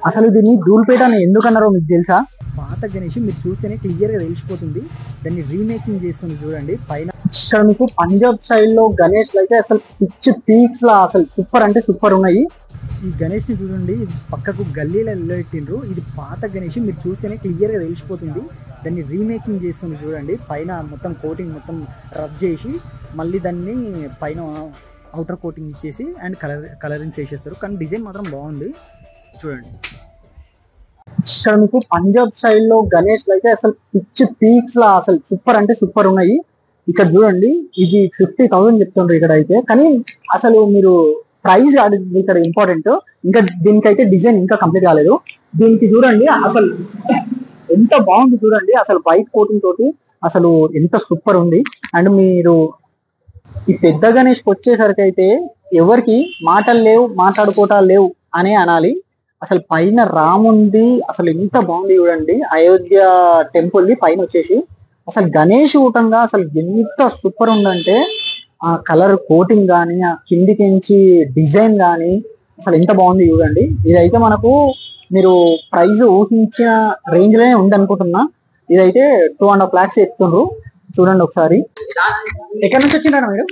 అసలు దీన్ని ధూల్పేట అని ఎందుకన్నారో మీకు తెలుసా? పాత గణేష్ మీరు చూస్తేనే క్లియర్గా తెలిసిపోతుంది. దాన్ని రీమేకింగ్ చేస్తుంది చూడండి. పైన ఇక్కడ మీకు పంజాబ్ స్టైల్లో గణేష్ అయితే అసలు పిచ్ పీక్స్ లా అసలు సూపర్ అంటే సూపర్ ఉన్నాయి. ఈ గణేష్ని చూడండి, పక్కకు గల్లీలో వెళ్ళబెట్టిండ్రు. ఇది పాత గణేష్ మీరు చూస్తేనే క్లియర్గా తెలిసిపోతుంది. దాన్ని రీమేకింగ్ చేస్తుంది చూడండి. పైన మొత్తం కోటింగ్ మొత్తం రబ్ చేసి మళ్ళీ దాన్ని పైన అవుటర్ కోటింగ్ ఇచ్చేసి అండ్ కలరింగ్ చేసేస్తారు. కానీ డిజైన్ మాత్రం బాగుంది చూడండి. ఇక్కడ మీకు పంజాబ్ స్టైల్లో గణేష్ అయితే అసలు పిచ్ పీక్స్ లా అసలు సూపర్ అంటే సూపర్ ఉన్నాయి. ఇక్కడ చూడండి, ఇది 50,000 చెప్తుండ్రు ఇక్కడ అయితే. కానీ అసలు మీరు ప్రైస్ ఇక్కడ ఇంపార్టెంట్. ఇంకా దీనికైతే డిజైన్ ఇంకా కంప్లీట్ కాలేదు. దీనికి చూడండి అసలు ఎంత బాగుంది చూడండి. అసలు వైట్ కోటింగ్ తోటి అసలు ఎంత సూపర్ ఉంది. అండ్ మీరు ఈ పెద్ద గణేష్కి వచ్చేసరికి అయితే ఎవరికి మాటలు లేవు, మాట్లాడుకోవటాలు లేవు అనే అనాలి. అసలు పైన రాముంది, అసలు ఎంత బాగుంది చూడండి. అయోధ్య టెంపుల్ ది పైన వచ్చేసి అసలు గణేష్ ఊటంగా అసలు ఎంత సూపర్ ఉందంటే ఆ కలర్ కోటింగ్ కానీ, ఆ కిందికించి డిజైన్ కానీ అసలు ఎంత బాగుంది చూడండి. ఇదైతే మనకు మీరు ప్రైస్ ఊహించిన రేంజ్ లోనే ఉంది అనుకుంటున్నా. ఇదైతే 2.5 lakhs ఎత్తుండ్రు చూడండి ఒకసారి. ఎక్కడి నుంచి వచ్చిండ్రా మీరు?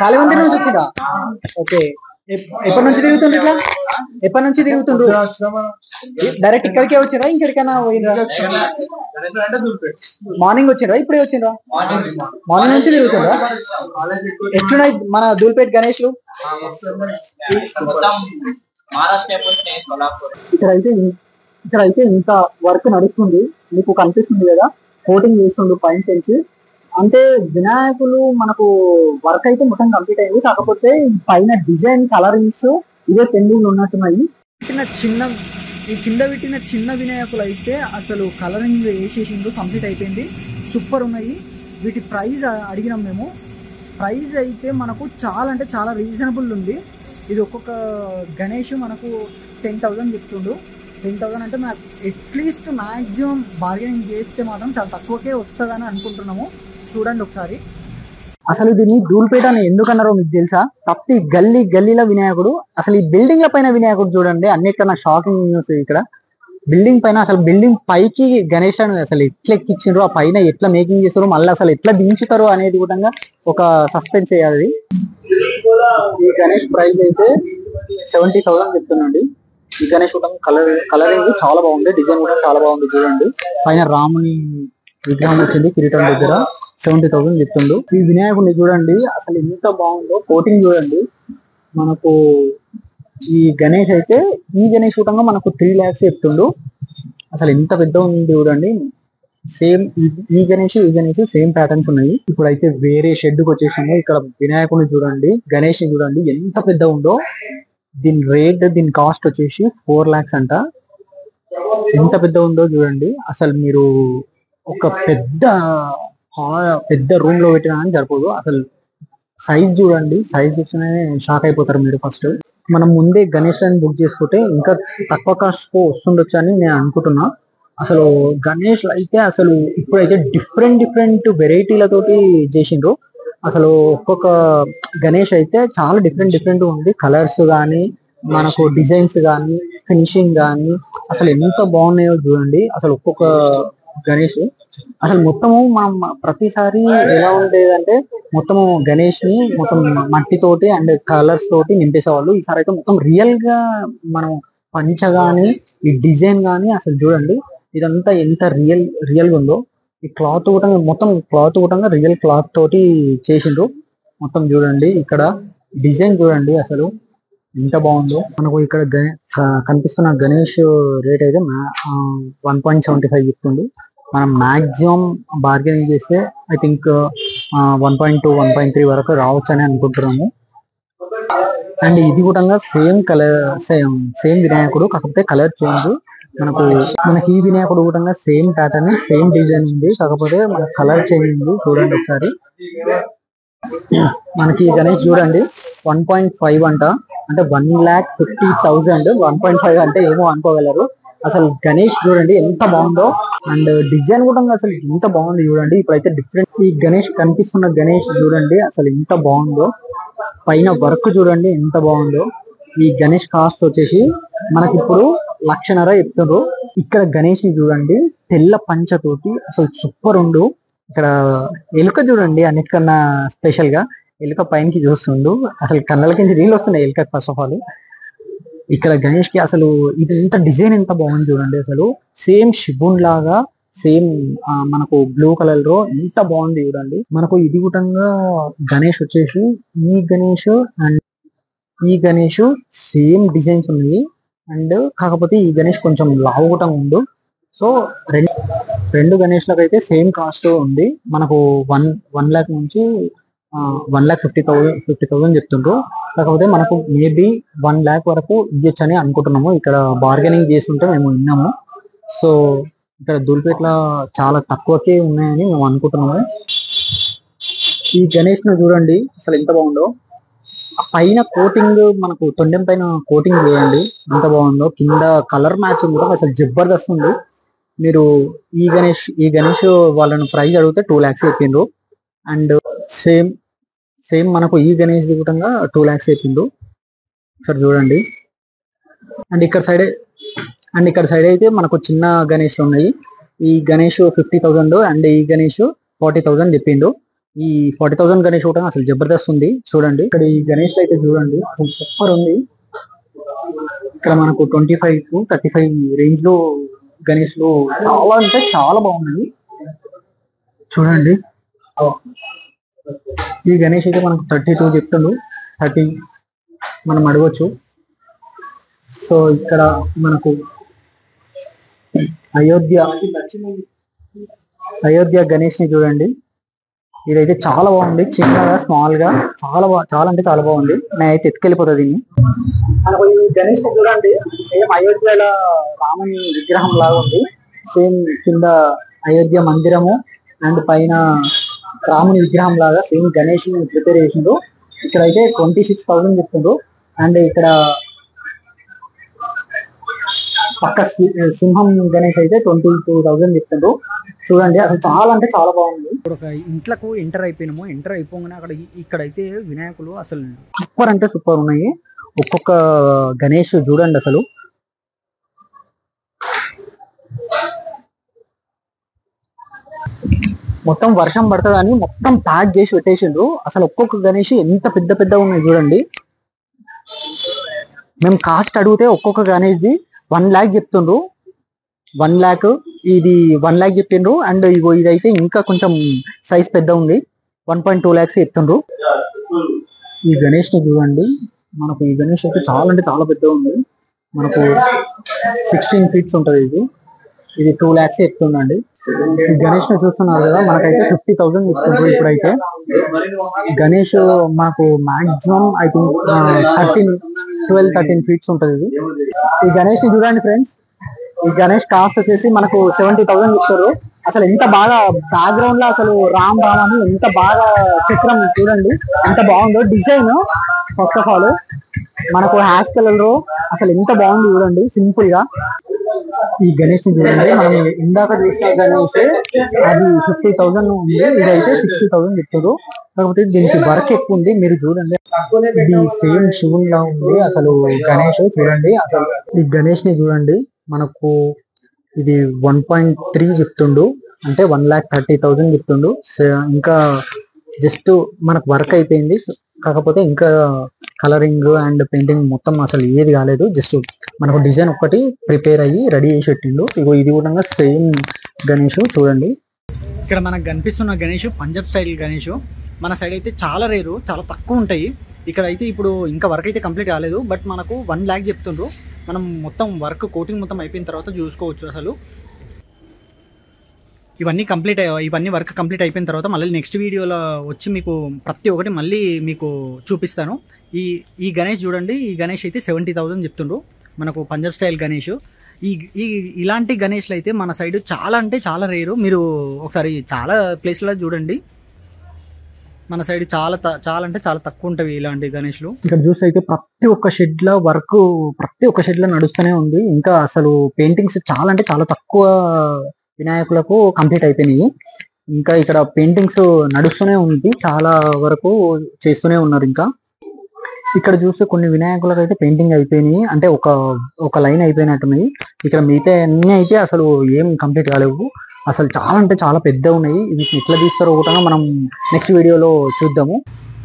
కాళీమంది నుంచి వచ్చిండ్రా? ఓకే. ఎప్పటి నుంచి తిరుగుతుంది ఇట్లా? ఎప్పటి నుంచి తిరుగుతుండ్రు? డైరెక్ట్ ఇక్కడికే వచ్చిరా, ఇంకెక్కడికైనా పోయినరా? మార్నింగ్ వచ్చిండ్రా, ఇప్పుడే వచ్చిండ్రా? మార్నింగ్ నుంచి తిరుగుతుండ్రా? ఎట్లున్నాయి మన ధూల్పేట్ గణేష్లు? ఇక్కడైతే ఇంత వర్క్ నడుస్తుంది, మీకు కనిపిస్తుంది కదా. కోటింగ్ చేస్తుండ్రు పైన పెంచి. అంటే వినాయకులు మనకు వర్క్ అయితే మొత్తం కంప్లీట్ అయింది. కాకపోతే పైన డిజైన్ కలరింగ్స్ ఇదే పెండింగ్ ఉన్నట్టున్నాయి. ఈ కింద పెట్టిన చిన్న వినాయకులు అయితే అసలు కలరింగ్ వేసేసిండు, కంప్లీట్ అయిపోయింది, సూపర్ ఉన్నాయి. వీటి ప్రైస్ అడిగినాం మేము. ప్రైస్ అయితే మనకు చాలా అంటే చాలా రీజనబుల్ ఉంది. ఇది ఒక్కొక్క గణేష్ మనకు 10,000 చెప్తుండు. 10,000 అంటే మనకు అట్లీస్ట్ మ్యాక్సిమం బార్గెనింగ్ చేస్తే మాత్రం చాలా తక్కువకే వస్తుందని అనుకుంటున్నాము. చూడండి ఒకసారి. అసలు దీన్ని ధూల్పేట అని ఎందుకన్నారో మీకు తెలుసా? ప్రతి గల్లీల వినాయకుడు. అసలు ఈ బిల్డింగ్ల పైన వినాయకుడు చూడండి. అన్నిటికన్నా షాకింగ్ న్యూస్ ఇక్కడ. బిల్డింగ్ పైన అసలు బిల్డింగ్ పైకి గణేష్ అని అసలు ఎట్లా ఎక్కించారు, ఆ పైన ఎట్లా మేకింగ్ చేస్తారు, మళ్ళీ అసలు ఎట్లా దించుతారు అనేది కూడా ఒక సస్పెన్స్ అయ్యాలి. ఈ గణేష్ ప్రైస్ అయితే 70,000 చెప్తున్నాండి. ఈ గణేష్ కూడా కలరింగ్ చాలా బాగుంది, డిజైన్ కూడా చాలా బాగుంది చూడండి. పైన రాముని విగ్రహం వచ్చింది కిరీటం దగ్గర. 70,000 చెప్తుండు. ఈ వినాయకుడిని చూడండి అసలు ఎంత బాగుందో. కోటింగ్ చూడండి. మనకు ఈ గణేష్ అయితే ఈ గణేష్ కూటంగా మనకు 3 lakhs చెప్తుండు. అసలు ఎంత పెద్ద ఉంది చూడండి. సేమ్ ఈ గణేష్ సేమ్ ప్యాటర్న్స్ ఉన్నాయి. ఇప్పుడైతే వేరే షెడ్ కి వచ్చేసింది. ఇక్కడ వినాయకుడిని చూడండి, గణేష్ ని చూడండి ఎంత పెద్ద ఉందో. దీని కాస్ట్ వచ్చేసి 4 lakhs అంట. ఎంత పెద్ద ఉందో చూడండి. అసలు మీరు ఒక పెద్ద రూమ్ లో పెట్టినా అని సరిపోదు. అసలు సైజ్ చూడండి, సైజ్ చూస్తేనే షాక్ అయిపోతారు మీరు. ఫస్ట్ మనం ముందే గణేష్ లైన్ బుక్ చేసుకుంటే ఇంకా తక్కువ కాస్ట్ వస్తుండొచ్చు అని నేను అనుకుంటున్నా. అసలు గణేష్ అయితే అసలు ఇప్పుడైతే డిఫరెంట్ వెరైటీలతోటి చేసిండ్రు. అసలు ఒక్కొక్క గణేష్ అయితే చాలా డిఫరెంట్ ఉంది. కలర్స్ కానీ, మనకు డిజైన్స్ కానీ, ఫినిషింగ్ కానీ అసలు ఎంత బాగున్నాయో చూడండి. అసలు ఒక్కొక్క గణేష్ అసలు మొత్తము మనం ప్రతిసారి ఎలా ఉండేదంటే మొత్తము గణేష్ ని మొత్తం మట్టితోటి అండ్ కలర్స్ తోటి నింపేసేవాళ్ళు. ఈసారి అయితే మొత్తం రియల్ గా మనం పంచ గాని, ఈ డిజైన్ గాని అసలు చూడండి ఇదంతా ఎంత రియల్ గా ఉందో. ఈ క్లాత్ కూడా మొత్తం రియల్ క్లాత్ తోటి చేసిండ్రు. మొత్తం చూడండి ఇక్కడ డిజైన్ చూడండి అసలు ఎంత బాగుందో. మనకు ఇక్కడ కనిపిస్తున్న గణేష్ రేట్ అయితే 1.75 చెప్తుంది. మనం మాక్సిమం బార్గెనింగ్ చేస్తే ఐ థింక్ 1.2, 1.3 వరకు రావచ్చు అని అనుకుంటున్నాము. అండ్ ఇది కూడా సేమ్ కలర్, సేమ్ వినాయకుడు, కాకపోతే కలర్ చేంజ్. మనకి ఈ వినాయకుడు కూడా సేమ్ ప్యాటర్న్, సేమ్ డిజైన్ ఉంది, కాకపోతే మన కలర్ చేంజ్ ఉంది. చూడండి ఒకసారి. మనకి గణేష్ చూడండి 1.5 అంట. అంటే 1,50,000. 1.5 అంటే ఏమో అనుకోగలరు. అసలు గణేష్ చూడండి ఎంత బాగుందో. అండ్ డిజైన్ కూడా అసలు ఎంత బాగుంది చూడండి. ఇప్పుడైతే డిఫరెంట్ ఈ గణేష్ కనిపిస్తున్న గణేష్ చూడండి అసలు ఎంత బాగుందో. పైన వర్క్ చూడండి ఎంత బాగుందో. ఈ గణేష్ కాస్ట్ వచ్చేసి మనకి ఇప్పుడు 1,00,000 చెప్తున్నారు. ఇక్కడ గణేష్ ని చూడండి, తెల్ల పంచతోటి అసలు సూపర్ ఉండు. ఇక్కడ ఎలుక చూడండి, అన్నిటికన్నా స్పెషల్ గా ఎలుక పైనకి చూస్తుండు. అసలు కళ్ళకించి నీళ్ళు వస్తున్నాయి ఎలుక. ఫస్ట్ ఆఫ్ ఆల్ ఇక్కడ గణేష్ కి అసలు ఇది ఎంత డిజైన్ ఎంత బాగుంది చూడండి. అసలు సేమ్ శివున్ లాగా సేమ్ మనకు బ్లూ కలర్ లో ఎంత బాగుంది చూడండి. మనకు ఇది కూడా గణేష్ వచ్చేసి ఈ గణేష్ సేమ్ డిజైన్స్ ఉన్నాయి. అండ్ కాకపోతే ఈ గణేష్ కొంచెం లావు కూడా ఉండు. సో రెండు గణేష్లకు అయితే సేమ్ కాస్ట్ ఉంది. మనకు 1 lakh నుంచి 1,50,000 చెప్తుండ్రు. కాకపోతే మనకు మేబీ 1 lakh వరకు ఇవ్వచ్చు అని అనుకుంటున్నాము. ఇక్కడ బార్గెనింగ్ చేస్తుంటే మేము విన్నాము. సో ఇక్కడ దూల్పేటలో చాలా తక్కువకే ఉన్నాయని మేము అనుకుంటున్నాము. ఈ గణేష్ ను చూడండి అసలు ఎంత బాగుందో. పైన కోటింగ్ మనకు తొండెం పైన కోటింగ్ చేయండి ఎంత బాగుందో. కింద కలర్ మ్యాచింగ్ కూడా అసలు జబర్దస్త్ ఉంది. మీరు ఈ గణేష్ వాళ్ళని ప్రైస్ అడిగితే 2 lakhs చెప్పిండ్రు. అండ్ సేమ్ మనకు ఈ గణేష్ కూడా 2 lakhs చెప్పిండ్రు. సరే చూడండి. అండ్ ఇక్కడ సైడ్ అయితే మనకు చిన్న గణేష్లు ఉన్నాయి. ఈ గణేష్ 50,000 అండ్ ఈ గణేష్ 40,000 చెప్పిండు. ఈ 40,000 గణేష్ కూడా అసలు జబర్దస్త్ ఉంది చూడండి. ఇక్కడ ఈ గణేష్ అయితే చూడండి అసలు సూపర్ ఉంది. ఇక్కడ మనకు 25 to 35 రేంజ్ లో గణేష్ లో చాలా అంటే చాలా బాగున్నాయి చూడండి. ఈ గణేష్ అయితే మనకు 32 చెప్తుండు. 30 మనం అడగచ్చు. సో ఇక్కడ మనకు అయోధ్య గణేష్ ని చూడండి. ఇదైతే చాలా బాగుంది. చిన్నగా స్మాల్ గా చాలా అంటే చాలా బాగుంది. నేనైతే ఎత్తుకెళ్ళిపోతా దీన్ని. మనకు ఈ గణేష్ ని చూడండి సేమ్ అయోధ్యలో రాముని విగ్రహం లాగా ఉంది. సేమ్ కింద అయోధ్య మందిరము అండ్ పైన రాముని విగ్రహం లాగా సేమ్ గణేష్ ని ప్రిపేర్ చేసిండ్రు. ఇక్కడైతే 26,000 చెప్తుండ్రు. అండ్ ఇక్కడ పక్క సింహం గణేష్ అయితే 22,000 చెప్తుండ్రు. చూడండి అసలు చాలా అంటే చాలా బాగుంది. ఇప్పుడు ఒక ఇంట్లోకి ఎంటర్ అయిపోగానే ఇక్కడైతే వినాయకులు అసలు సూపర్ అంటే సూపర్ ఉన్నాయి. ఒక్కొక్క గణేష్ చూడండి అసలు మొత్తం వర్షం పడుతుందని మొత్తం ప్యాక్ చేసి పెట్టేసిండ్రు. అసలు ఒక్కొక్క గణేష్ ఎంత పెద్ద ఉన్నాయి చూడండి. మేము కాస్ట్ అడిగితే ఒక్కొక్క గణేష్ది 1 lakh చెప్తుండ్రు. 1 lakh ఇది 1 lakh చెప్పిండ్రు. అండ్ ఇగో ఇదైతే ఇంకా కొంచెం సైజ్ పెద్ద ఉంది. 1.2 lakhs చెప్తుండ్రు. ఈ గణేష్ ని చూడండి. మనకు ఈ గణేష్ అయితే చాలా అంటే చాలా పెద్ద ఉంది. మనకు 16 feet ఉంటుంది. ఇది 2 lakhs చెప్తుండండి. ఈ గణేష్ ని చూస్తున్నారు కదా, మనకైతే 50,000 చెప్తుండ్రు. ఇప్పుడైతే గణేష్ మనకు మాక్సిమం ఐ థింక్ 12-13 feet ఉంటుంది. ఈ గణేష్ ని చూడండి ఫ్రెండ్స్. ఈ గణేష్ కాస్ట్ వచ్చేసి మనకు 70,000 చెప్తారు. అసలు ఎంత బాగా బ్యాక్గ్రౌండ్ లో అసలు రామ్ అని ఎంత బాగా చక్రం చూడండి ఎంత బాగుందో డిజైన్. ఫస్ట్ ఆఫ్ ఆల్ మనకు హ్యాష్ కలర్ అసలు ఎంత బాగుంది చూడండి సింపుల్ గా. ఈ గణేష్ ని చూడండి. మనం ఇందాక చూసిన గణేష్ అది 50,000 ఉంది. ఇదైతే 60,000 చెప్తారు. కాకపోతే దీనికి వర్క్ ఎక్కువ ఉంది. మీరు చూడండి ఇది సేమ్ శివున్ లా ఉంది అసలు గణేష్ చూడండి. అసలు ఈ గణేష్ ని చూడండి. మనకు ఇది 1.3 చెప్తుండు. అంటే 1,30,000 చెప్తుండు. ఇంకా జస్ట్ మనకు వర్క్ అయిపోయింది. కాకపోతే ఇంకా కలరింగ్ అండ్ పెయింటింగ్ మొత్తం అసలు ఏది కాలేదు. జస్ట్ మనకు డిజైన్ ఒక్కటి ప్రిపేర్ అయ్యి రెడీ చేసి పెట్టిండు. ఇగో ఇది కూడా సేమ్ గణేష్ చూడండి. ఇక్కడ మనకు కనిపిస్తున్న గణేష్ పంజాబ్ స్టైల్ గణేష్. మన సైడ్ అయితే చాలా రేరు, చాలా తక్కువ ఉంటాయి. ఇక్కడ అయితే ఇప్పుడు ఇంకా వర్క్ అయితే కంప్లీట్ కాలేదు. బట్ మనకు 1 lakh చెప్తుండ్రు. మనం మొత్తం వర్క్ కోటింగ్ మొత్తం అయిపోయిన తర్వాత చూసుకోవచ్చు. అసలు ఇవన్నీ వర్క్ కంప్లీట్ అయిపోయిన తర్వాత మళ్ళీ నెక్స్ట్ వీడియోలో వచ్చి మీకు ప్రతి ఒక్కటి మళ్ళీ మీకు చూపిస్తాను. ఈ గణేష్ చూడండి. ఈ గణేష్ అయితే 70,000 చెప్తుండ్రు. మనకు పంజాబ్ స్టైల్ గణేష్. ఇలాంటి గణేష్లు అయితే మన సైడ్ చాలా అంటే చాలా రేరు. మీరు ఒకసారి చాలా ప్లేస్లలో చూడండి. మన సైడ్ చాలా అంటే చాలా తక్కువ ఉంటాయి ఇలాంటి గణేష్లు. ఇక్కడ చూస్తే అయితే ప్రతి ఒక్క షెడ్ లో వర్క్ నడుస్తూనే ఉంది. ఇంకా అసలు పెయింటింగ్స్ చాలా అంటే చాలా తక్కువ వినాయకులకు కంప్లీట్ అయిపోయినాయి. ఇంకా ఇక్కడ పెయింటింగ్స్ నడుస్తూనే ఉంది. చాలా వరకు చేస్తూనే ఉన్నారు. ఇంకా ఇక్కడ చూస్తే కొన్ని వినాయకులకు అయితే పెయింటింగ్ అయిపోయినాయి, అంటే ఒక లైన్ అయిపోయినట్టున్నాయి. ఇక్కడ మిగతా అన్ని అయితే అసలు ఏం కంప్లీట్ కాలేవు. అసలు చాలా అంటే చాలా పెద్ద ఉన్నాయి. ఇవి ఎట్లా తీస్తారో కూడా మనం నెక్స్ట్ వీడియోలో చూద్దాము.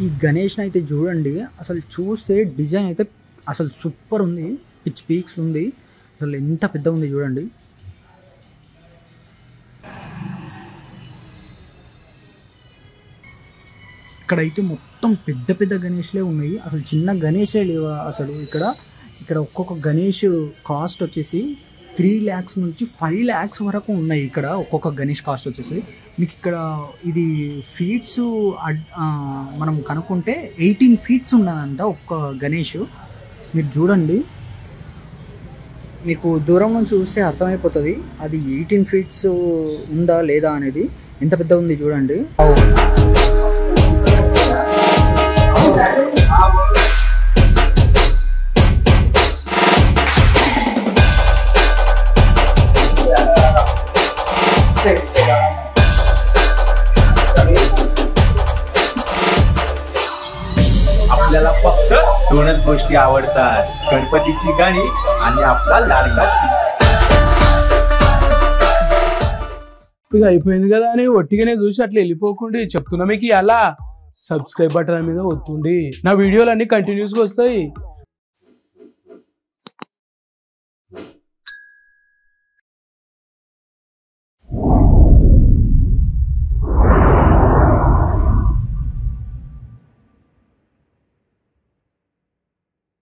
ఈ గణేష్ అయితే చూడండి, అసలు చూస్తే డిజైన్ అయితే అసలు సూపర్ ఉంది, పిచ్ పీక్స్ ఉంది, అసలు ఎంత పెద్ద ఉంది చూడండి. ఇక్కడైతే మొత్తం పెద్ద పెద్ద గణేష్లే ఉన్నాయి, అసలు చిన్న గణేషే లేవు అసలు. ఇక్కడ ఒక్కొక్క గణేష్ కాస్ట్ వచ్చేసి 3 lakhs నుంచి 5 lakhs వరకు ఉన్నాయి. ఇక్కడ ఒక్కొక్క గణేష్ కాస్ట్ వచ్చేసి మీకు ఇక్కడ ఇది ఫీట్స్ మనం కనుక్కుంటే 18 feet ఉన్నదంట ఒక్క గణేష్. మీరు చూడండి, మీకు దూరం నుంచి చూస్తే అర్థమైపోతుంది అది 18 feet ఉందా లేదా అనేది. ఎంత పెద్ద ఉంది చూడండి. आपल्याला फक्त 2च गोष्टी आवडतात, गणपतीची गाणी आणि आपला लाडका ఇక అయిపోయింది కదా అని ఒట్టిగానే చూసి అట్లా వెళ్ళిపోకుండా చెప్తున్నా మీకు అలా సబ్స్క్రైబ్ బటన్ మీద ఒత్తుండి నా వీడియోలు అన్ని కంటిన్యూస్గా వస్తాయి.